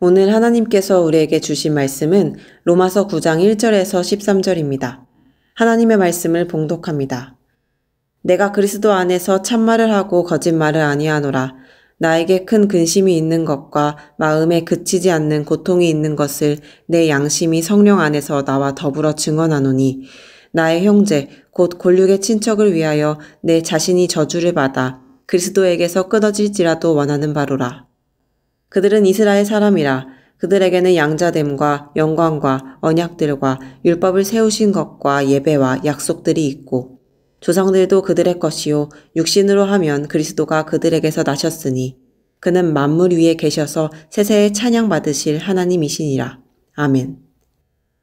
오늘 하나님께서 우리에게 주신 말씀은 로마서 9장 1절에서 13절입니다. 하나님의 말씀을 봉독합니다. 내가 그리스도 안에서 참말을 하고 거짓말을 아니하노라. 나에게 큰 근심이 있는 것과 마음에 그치지 않는 고통이 있는 것을 내 양심이 성령 안에서 나와 더불어 증언하노니 나의 형제 곧 골육의 친척을 위하여 내 자신이 저주를 받아 그리스도에게서 끊어질지라도 원하는 바로라. 그들은 이스라엘 사람이라. 그들에게는 양자됨과 영광과 언약들과 율법을 세우신 것과 예배와 약속들이 있고 조상들도 그들의 것이요 육신으로 하면 그리스도가 그들에게서 나셨으니 그는 만물 위에 계셔서 세세에 찬양받으실 하나님이시니라. 아멘.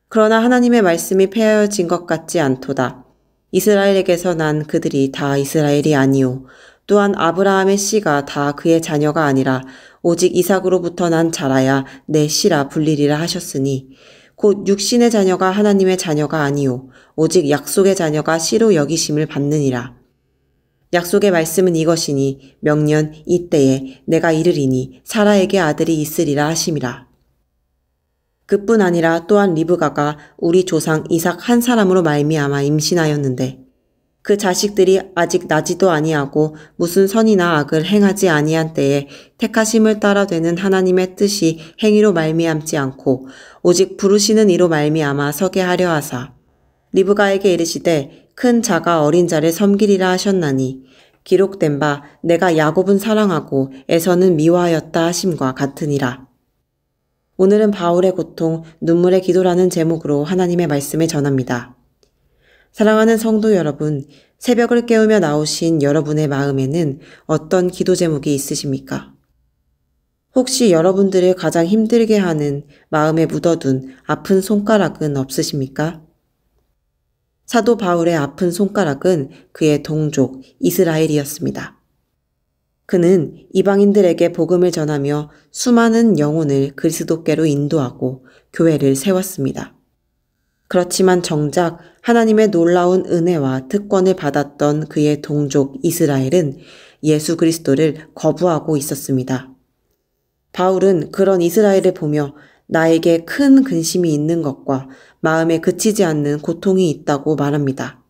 그러나 하나님의 말씀이 폐하여진 것 같지 않도다. 이스라엘에게서 난 그들이 다 이스라엘이 아니요 또한 아브라함의 씨가 다 그의 자녀가 아니라 오직 이삭으로부터 난 자라야 내 씨라 불리리라 하셨으니 곧 육신의 자녀가 하나님의 자녀가 아니요 오직 약속의 자녀가 씨로 여기심을 받느니라. 약속의 말씀은 이것이니 명년 이때에 내가 이르리니 사라에게 아들이 있으리라 하심이라. 그뿐 아니라 또한 리브가가 우리 조상 이삭 한 사람으로 말미암아 임신하였는데 그 자식들이 아직 나지도 아니하고 무슨 선이나 악을 행하지 아니한 때에 택하심을 따라 되는 하나님의 뜻이 행위로 말미암지 않고 오직 부르시는 이로 말미암아 서게 하려 하사 리브가에게 이르시되 큰 자가 어린 자를 섬기리라 하셨나니 기록된 바 내가 야곱은 사랑하고 에서는 미워하였다 하심과 같으니라. 오늘은 바울의 고통, 눈물의 기도라는 제목으로 하나님의 말씀을 전합니다. 사랑하는 성도 여러분, 새벽을 깨우며 나오신 여러분의 마음에는 어떤 기도 제목이 있으십니까? 혹시 여러분들을 가장 힘들게 하는 마음에 묻어둔 아픈 손가락은 없으십니까? 사도 바울의 아픈 손가락은 그의 동족 이스라엘이었습니다. 그는 이방인들에게 복음을 전하며 수많은 영혼을 그리스도께로 인도하고 교회를 세웠습니다. 그렇지만 정작 하나님의 놀라운 은혜와 특권을 받았던 그의 동족 이스라엘은 예수 그리스도를 거부하고 있었습니다. 바울은 그런 이스라엘을 보며 나에게 큰 근심이 있는 것과 마음에 그치지 않는 고통이 있다고 말합니다.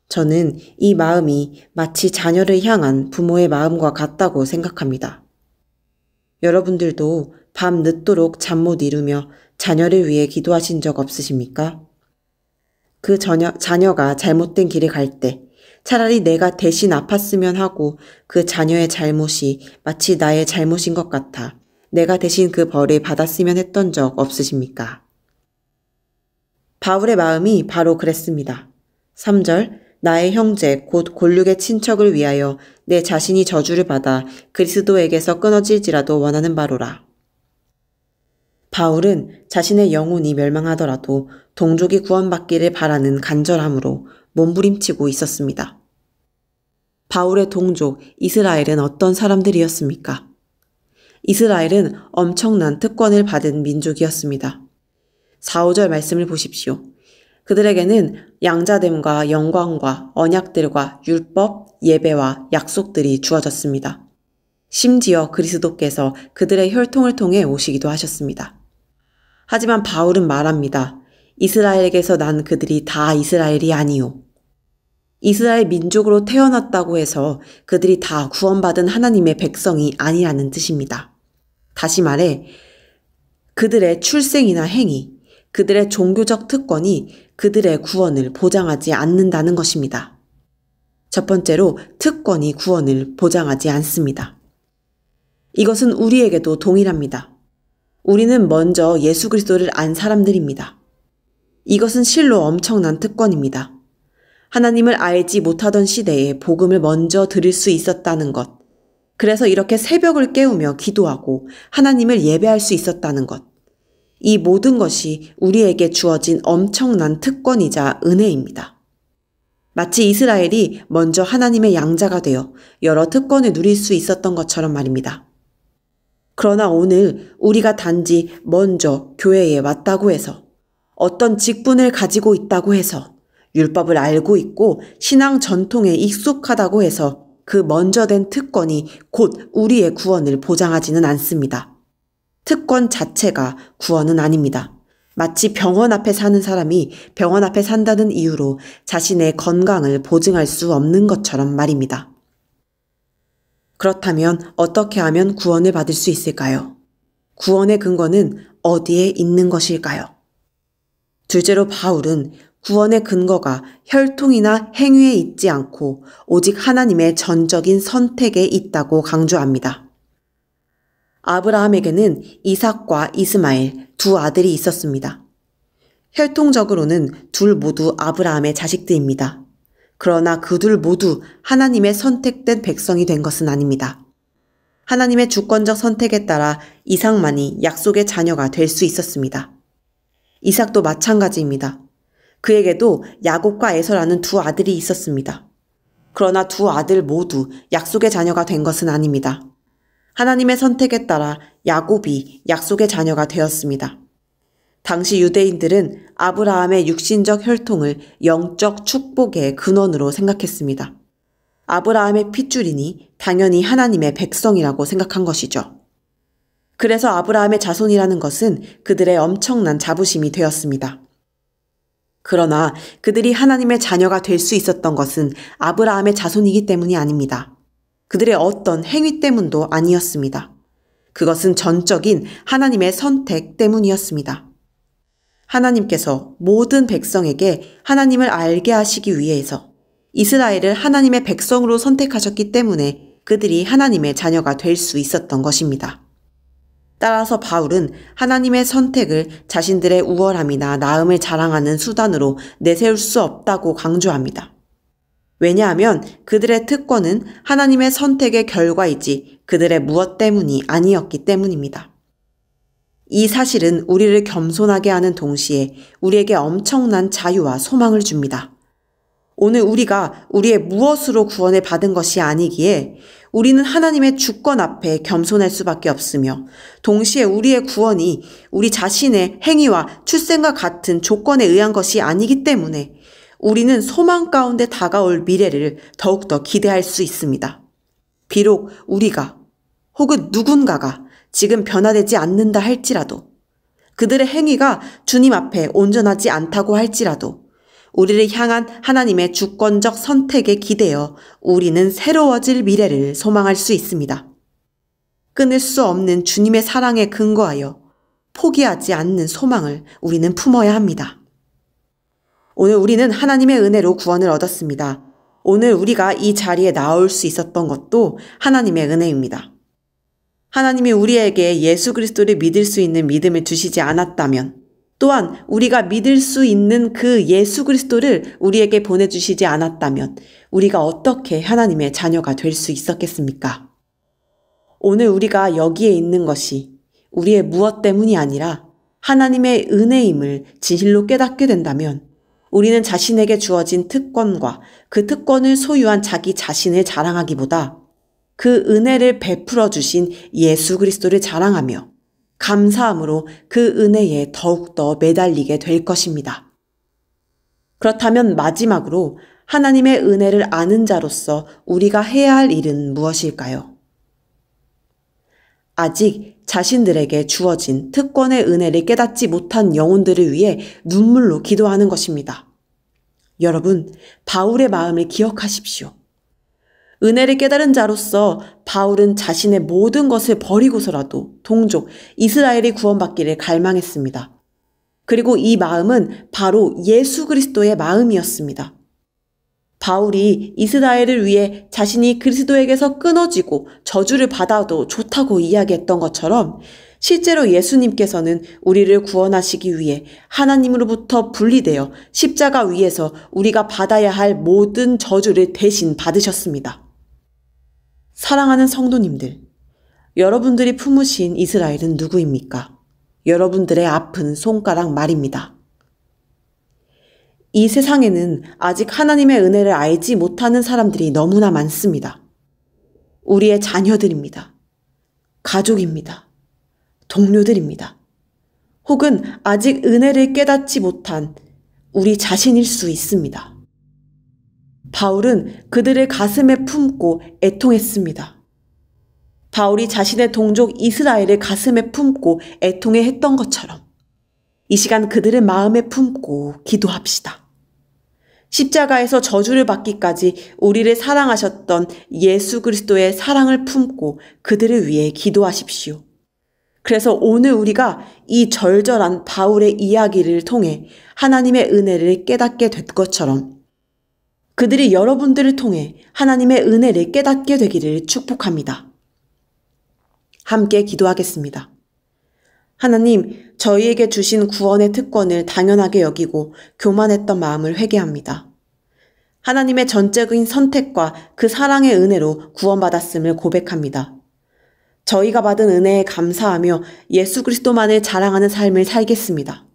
저는 이 마음이 마치 자녀를 향한 부모의 마음과 같다고 생각합니다. 여러분들도 밤 늦도록 잠 못 이루며 자녀를 위해 기도하신 적 없으십니까? 그 자녀가 잘못된 길을 갈 때 차라리 내가 대신 아팠으면 하고 그 자녀의 잘못이 마치 나의 잘못인 것 같아 내가 대신 그 벌을 받았으면 했던 적 없으십니까? 바울의 마음이 바로 그랬습니다. 3절 나의 형제 곧 골육의 친척을 위하여 내 자신이 저주를 받아 그리스도에게서 끊어질지라도 원하는 바로라. 바울은 자신의 영혼이 멸망하더라도 동족이 구원받기를 바라는 간절함으로 몸부림치고 있었습니다. 바울의 동족 이스라엘은 어떤 사람들이었습니까? 이스라엘은 엄청난 특권을 받은 민족이었습니다. 4, 5절 말씀을 보십시오. 그들에게는 양자됨과 영광과 언약들과 율법, 예배와 약속들이 주어졌습니다. 심지어 그리스도께서 그들의 혈통을 통해 오시기도 하셨습니다. 하지만 바울은 말합니다. 이스라엘에게서 난 그들이 다 이스라엘이 아니요. 이스라엘 민족으로 태어났다고 해서 그들이 다 구원받은 하나님의 백성이 아니라는 뜻입니다. 다시 말해 그들의 출생이나 행위, 그들의 종교적 특권이 그들의 구원을 보장하지 않는다는 것입니다. 첫 번째로 특권이 구원을 보장하지 않습니다. 이것은 우리에게도 동일합니다. 우리는 먼저 예수 그리스도를 안 사람들입니다. 이것은 실로 엄청난 특권입니다. 하나님을 알지 못하던 시대에 복음을 먼저 들을 수 있었다는 것. 그래서 이렇게 새벽을 깨우며 기도하고 하나님을 예배할 수 있었다는 것. 이 모든 것이 우리에게 주어진 엄청난 특권이자 은혜입니다. 마치 이스라엘이 먼저 하나님의 양자가 되어 여러 특권을 누릴 수 있었던 것처럼 말입니다. 그러나 오늘 우리가 단지 먼저 교회에 왔다고 해서 어떤 직분을 가지고 있다고 해서 율법을 알고 있고 신앙 전통에 익숙하다고 해서 그 먼저 된 특권이 곧 우리의 구원을 보장하지는 않습니다. 특권 자체가 구원은 아닙니다. 마치 병원 앞에 사는 사람이 병원 앞에 산다는 이유로 자신의 건강을 보증할 수 없는 것처럼 말입니다. 그렇다면 어떻게 하면 구원을 받을 수 있을까요? 구원의 근거는 어디에 있는 것일까요? 둘째로 바울은 구원의 근거가 혈통이나 행위에 있지 않고 오직 하나님의 전적인 선택에 있다고 강조합니다. 아브라함에게는 이삭과 이스마엘 두 아들이 있었습니다. 혈통적으로는 둘 모두 아브라함의 자식들입니다. 그러나 그 둘 모두 하나님의 선택된 백성이 된 것은 아닙니다. 하나님의 주권적 선택에 따라 이삭만이 약속의 자녀가 될 수 있었습니다. 이삭도 마찬가지입니다. 그에게도 야곱과 에서라는 두 아들이 있었습니다. 그러나 두 아들 모두 약속의 자녀가 된 것은 아닙니다. 하나님의 선택에 따라 야곱이 약속의 자녀가 되었습니다. 당시 유대인들은 아브라함의 육신적 혈통을 영적 축복의 근원으로 생각했습니다. 아브라함의 핏줄이니 당연히 하나님의 백성이라고 생각한 것이죠. 그래서 아브라함의 자손이라는 것은 그들의 엄청난 자부심이 되었습니다. 그러나 그들이 하나님의 자녀가 될 수 있었던 것은 아브라함의 자손이기 때문이 아닙니다. 그들의 어떤 행위 때문도 아니었습니다. 그것은 전적인 하나님의 선택 때문이었습니다. 하나님께서 모든 백성에게 하나님을 알게 하시기 위해서 이스라엘을 하나님의 백성으로 선택하셨기 때문에 그들이 하나님의 자녀가 될 수 있었던 것입니다. 따라서 바울은 하나님의 선택을 자신들의 우월함이나 나음을 자랑하는 수단으로 내세울 수 없다고 강조합니다. 왜냐하면 그들의 특권은 하나님의 선택의 결과이지 그들의 무엇 때문이 아니었기 때문입니다. 이 사실은 우리를 겸손하게 하는 동시에 우리에게 엄청난 자유와 소망을 줍니다. 오늘 우리가 우리의 무엇으로 구원을 받은 것이 아니기에 우리는 하나님의 주권 앞에 겸손할 수밖에 없으며 동시에 우리의 구원이 우리 자신의 행위와 출생과 같은 조건에 의한 것이 아니기 때문에 우리는 소망 가운데 다가올 미래를 더욱더 기대할 수 있습니다. 비록 우리가 혹은 누군가가 지금 변화되지 않는다 할지라도 그들의 행위가 주님 앞에 온전하지 않다고 할지라도 우리를 향한 하나님의 주권적 선택에 기대어 우리는 새로워질 미래를 소망할 수 있습니다. 끊을 수 없는 주님의 사랑에 근거하여 포기하지 않는 소망을 우리는 품어야 합니다. 오늘 우리는 하나님의 은혜로 구원을 얻었습니다. 오늘 우리가 이 자리에 나올 수 있었던 것도 하나님의 은혜입니다. 하나님이 우리에게 예수 그리스도를 믿을 수 있는 믿음을 주시지 않았다면 또한 우리가 믿을 수 있는 그 예수 그리스도를 우리에게 보내주시지 않았다면 우리가 어떻게 하나님의 자녀가 될 수 있었겠습니까? 오늘 우리가 여기에 있는 것이 우리의 무엇 때문이 아니라 하나님의 은혜임을 진실로 깨닫게 된다면 우리는 자신에게 주어진 특권과 그 특권을 소유한 자기 자신을 자랑하기보다 그 은혜를 베풀어 주신 예수 그리스도를 자랑하며 감사함으로 그 은혜에 더욱더 매달리게 될 것입니다. 그렇다면 마지막으로 하나님의 은혜를 아는 자로서 우리가 해야 할 일은 무엇일까요? 아직 자신들에게 주어진 특권의 은혜를 깨닫지 못한 영혼들을 위해 눈물로 기도하는 것입니다. 여러분, 바울의 마음을 기억하십시오. 은혜를 깨달은 자로서 바울은 자신의 모든 것을 버리고서라도 동족 이스라엘이 구원받기를 갈망했습니다. 그리고 이 마음은 바로 예수 그리스도의 마음이었습니다. 바울이 이스라엘을 위해 자신이 그리스도에게서 끊어지고 저주를 받아도 좋다고 이야기했던 것처럼 실제로 예수님께서는 우리를 구원하시기 위해 하나님으로부터 분리되어 십자가 위에서 우리가 받아야 할 모든 저주를 대신 받으셨습니다. 사랑하는 성도님들, 여러분들이 품으신 이스라엘은 누구입니까? 여러분들의 아픈 손가락 말입니다. 이 세상에는 아직 하나님의 은혜를 알지 못하는 사람들이 너무나 많습니다. 우리의 자녀들입니다. 가족입니다. 동료들입니다. 혹은 아직 은혜를 깨닫지 못한 우리 자신일 수 있습니다. 바울은 그들을 가슴에 품고 애통했습니다. 바울이 자신의 동족 이스라엘을 가슴에 품고 애통해 했던 것처럼 이 시간 그들을 마음에 품고 기도합시다. 십자가에서 저주를 받기까지 우리를 사랑하셨던 예수 그리스도의 사랑을 품고 그들을 위해 기도하십시오. 그래서 오늘 우리가 이 절절한 바울의 이야기를 통해 하나님의 은혜를 깨닫게 될 것처럼 그들이 여러분들을 통해 하나님의 은혜를 깨닫게 되기를 축복합니다. 함께 기도하겠습니다. 하나님, 저희에게 주신 구원의 특권을 당연하게 여기고 교만했던 마음을 회개합니다. 하나님의 전적인 선택과 그 사랑의 은혜로 구원받았음을 고백합니다. 저희가 받은 은혜에 감사하며 예수 그리스도만을 자랑하는 삶을 살겠습니다.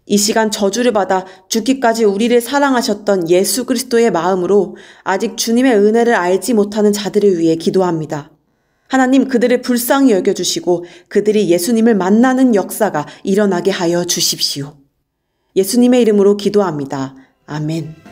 이 시간 저주를 받아 죽기까지 우리를 사랑하셨던 예수 그리스도의 마음으로 아직 주님의 은혜를 알지 못하는 자들을 위해 기도합니다. 하나님, 그들을 불쌍히 여겨주시고 그들이 예수님을 만나는 역사가 일어나게 하여 주십시오. 예수님의 이름으로 기도합니다. 아멘.